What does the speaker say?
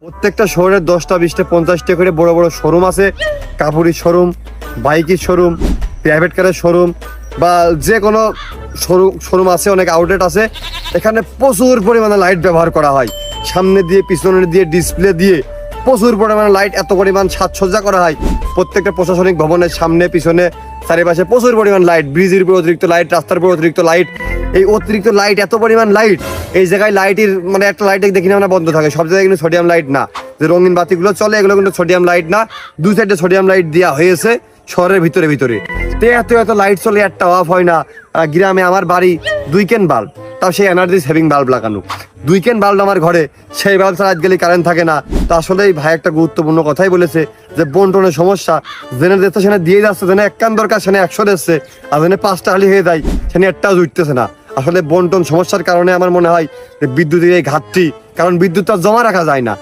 প্রত্যেকটা শহরে 10টা 20টা 50টা করে বড় বড় শোরুম আছে। কাপড়ের শোরুম, বাইকের শোরুম, প্রাইভেট কারের শোরুম বা যে কোনো শোরুম আছে, অনেক আউটলেট আছে। এখানে প্রচুর পরিমাণে লাইট ব্যবহার করা হয়, সামনে দিয়ে পিছনে দিয়ে ডিসপ্লে দিয়ে প্রচুর পরিমাণে লাইট, এত পরিমাণ সাজসজ্জা করা হয়। প্রত্যেকটা প্রশাসনিক ভবনের সামনে পিছনে চারিপাশে প্রচুর পরিমাণ লাইট, ব্রিজের উপর অতিরিক্ত লাইট, রাস্তার উপর অতিরিক্ত লাইট। এই অতিরিক্ত লাইট, এত পরিমাণ লাইট, এই জায়গায় লাইটের মানে একটা লাইট দেখি না বন্ধ থাকে। সব জায়গায় কিন্তু সোডিয়াম লাইট না, যে রঙিন বাতিগুলো চলে এগুলো কিন্তু সোডিয়াম লাইট না। দুই সাইডে সোডিয়াম লাইট দেওয়া হয়েছে শহরের ভিতরে ভিতরে। তো এত লাইট চলে, একটা অফ হয় না। গ্রামে আমার বাড়ি 2 কেন বাল্ব, তাও সেই এনার্জি সেভিং বাল্ব লাগানো। 2 কেন বাল্ব আমার ঘরে, সেই বাল্ব ছাড়া গেলে কারেন্ট থাকে না। তো আসলে এই ভাই একটা গুরুত্বপূর্ণ কথাই বলেছে যে বন্টনের সমস্যা জেনে দিচ্ছে, সেখানে দিয়ে যাচ্ছে, যেন 1 কান দরকার সেখানে 100 দিচ্ছে, আর যেন 5টা হালি হয়ে যায় সেখানে একটাও জুটতেছে না। আসলে বন্টন সমস্যার কারণে আমার মনে হয় যে বিদ্যুতের এই ঘাটতি, কারণ বিদ্যুৎ তো জমা রাখা যায় না।